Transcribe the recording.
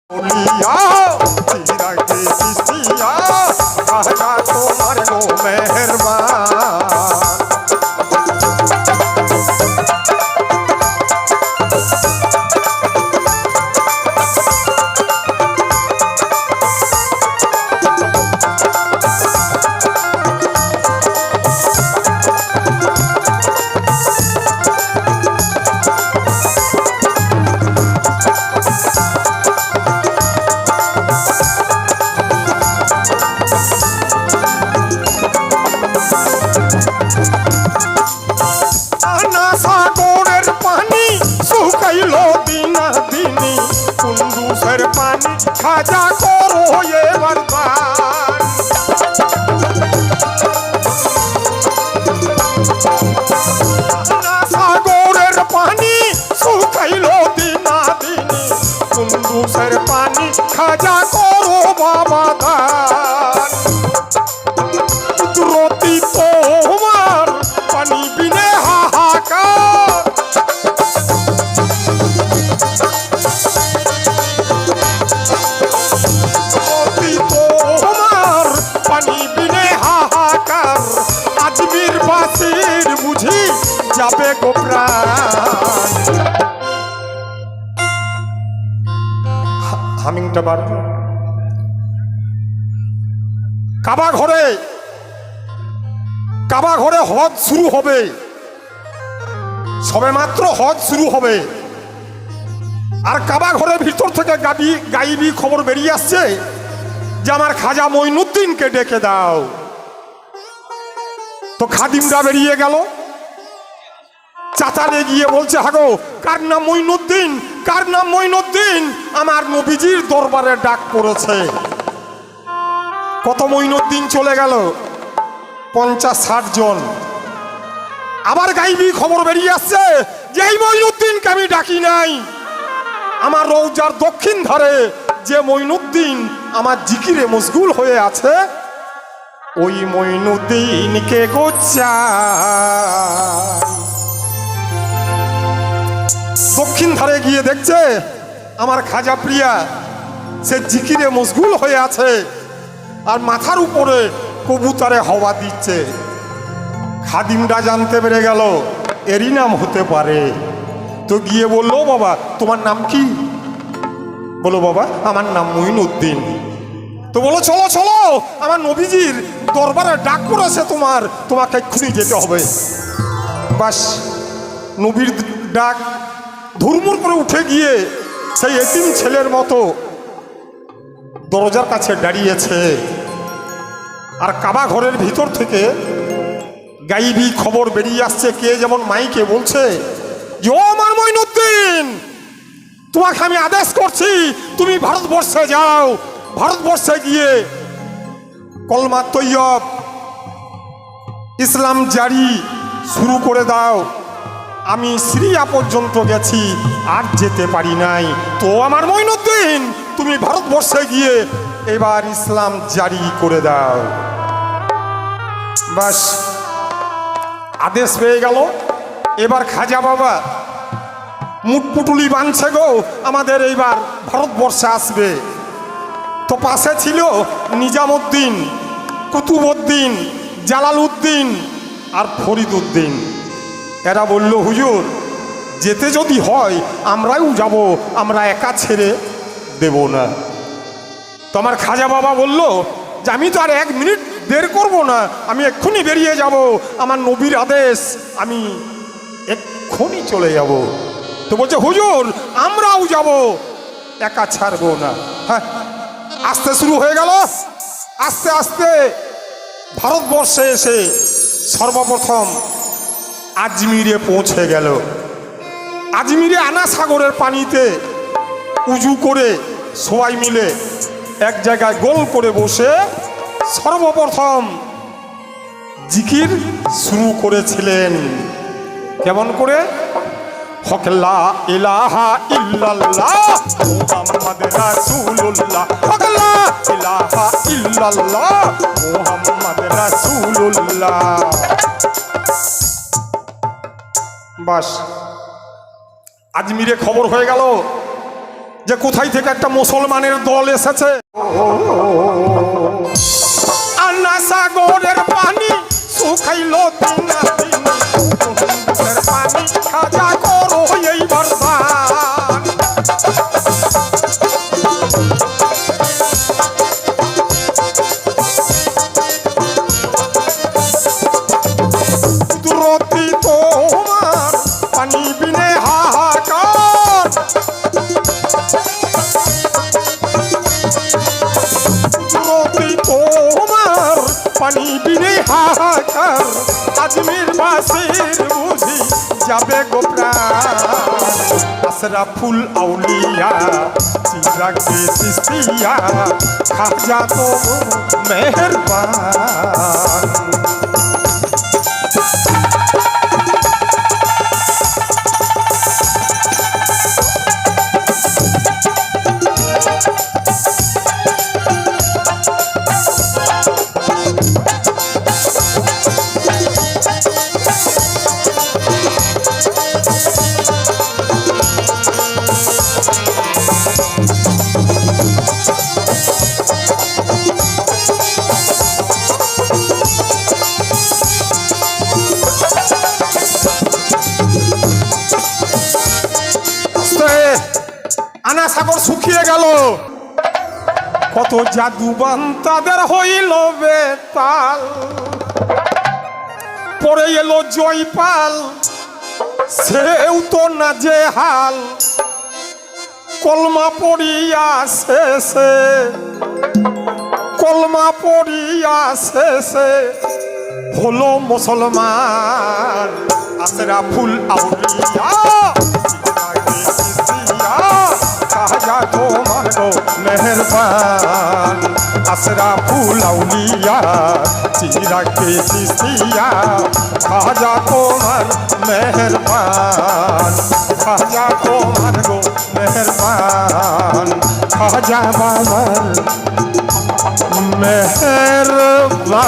बोलिया तेरा के किसिया कहना तुम्हारे गो मेहरबान। खाजा करो ये वरदान। सागरेर पानी सुखाइलो दिना दिनी कुंदुसेर पानी खाजा करो बाबा दान। कुदरती তোমার পানি বিনে হাহাকার। বুঝি যাবে গোপ্রাণ। হামিংটা বার কাবা ঘরে হজ শুরু হবে, সবে মাত্র হজ শুরু হবে, আর কাবা ঘরের ভিতর থেকে গাইবি খবর বেরিয়ে আসছে যে আমার খাজা মঈনুদ্দিনকে ডেকে দাও। তো খাদিমরা বেরিয়ে গেল, চাচারে গিয়ে বলছে হাগো কার নাম মঈনুদ্দিন, কার নাম মঈনুদ্দিন, আমার নবীজির দরবারে ডাক পড়েছে। কত মঈনুদ্দিন চলে গেল, 50-60 জন। আবার গাইবি খবর বেরিয়ে আসছে যে এই মঈনুদ্দিনকে আমি ডাকি নাই, আমার রওজার দক্ষিণ ধারে যে মঈনুদ্দিন আমার জিকিরে মশগুল হয়ে আছে ওই মঈনুদ্দিনকে গোচ্ছা। দক্ষিণ ধারে গিয়ে দেখছে আমার খাজা প্রিয়া সে জিকিরে মশগুল হয়ে আছে আর মাথার উপরে কবুতরে হাওয়া দিচ্ছে। খাদিমরা জানতে পেরে গেল এরই নাম হতে পারে। তো গিয়ে বললো বাবা তোমার নাম কি? বলো বাবা আমার নাম মঈনুদ্দিন। তো বলো চলো চলো আমার নবীজির দরবারে ডাক পড়েছে, তোমাকে এক্ষুনি যেতে হবে। বাস নবীর ডাক ধুরমুর করে উঠে গিয়ে সেই এতিম ছেলের মতো দরজার কাছে দাঁড়িয়েছে। আর কাবা ঘরের ভিতর থেকে গাইবি খবর বেরিয়ে আসছে, কে যেমন মাইকে বলছে যে ও আমার মঈনুদ্দিন, তোমাকে আমি আদেশ করছি তুমি ভারতবর্ষে যাও, ভারতবর্ষে গিয়ে কলমা তৈয়ব ইসলাম জারি শুরু করে দাও। আমি সিরিয়া পর্যন্ত গেছি আর যেতে পারি নাই, তো আমার মঈনুদ্দিন তুমি ভারতবর্ষে গিয়ে এবার ইসলাম জারি করে দাও। বাস আদেশ পেয়ে গেল। এবার খাজা বাবা মুটপুটুলি বাঁধছে গো, আমাদের এইবার ভারতবর্ষে আসবে। তো পাশে ছিল নিজামুদ্দিন, কুতুবউদ্দিন, জালালউদ্দিন আর ফরিদউদ্দিন। এরা বলল হুজুর যেতে যদি হয় আমরাও যাব, আমরা একা ছেড়ে দেব না। তোমার খাজা বাবা বলল যে আমি তো আর 1 মিনিট দের করব না, আমি এক্ষুনি বেরিয়ে যাব, আমার নবীর আদেশ, আমি এক্ষুনি চলে যাব। তো বলছে হুজুর আমরাও যাব, একা ছাড়বো না। হ্যাঁ আসতে শুরু হয়ে গেল। আস্তে আস্তে ভারতবর্ষে এসে সর্বপ্রথম আজমিরে পৌঁছে গেল। আজমিরে আনা সাগরের পানিতে উজু করে সবাই মিলে এক জায়গায় গোল করে বসে সর্বপ্রথম জিকির শুরু করেছিলেন। কেমন করে? হক লা ইলাহা ইল্লাল্লাহ মুহাম্মদ রাসূলুল্লাহ, হক লা ইলাহা ইল্লাল্লাহ মুহাম্মদ রাসূলুল্লাহ। বাস আজমিরে খবর হয়ে গেল যে কোথায় থেকে একটা মুসলমানের দল এসেছে। আন্না সাগরের পানি শুকাইল তিনা তিনি, পানি খাজা করো এইবার দান। কুদরতি তোমার পানি বিনে হাহাকার, কুদরতি তোমার পানি বিনে হাহাকার, আজমির বাসির বুঝি যাবে গো প্রাণ। আশরাফুল আউলিয়া চিরাগে চিশতিয়া, খাজা তো মেহেরবান। আনা সাগর শুকিয়ে গেল, কত জাদুবান তাদের হইল বেতাল। পরে এলো জয়পাল, সেও তো না যে হাল, কলমা পড়িয়া শেষে, কলমা পড়িয়া শেষে হলো মুসলমান। আশরাফুল আউলিয়া খাজা তোমার গো মেহেরবান। আশরাফুল আউলিয়া চিরাগে চিশতিয়া, খাজা তোমার মেহেরবান। খাজা তোমার গো মেহেরবান, খাজা বাবার মেহেরবান।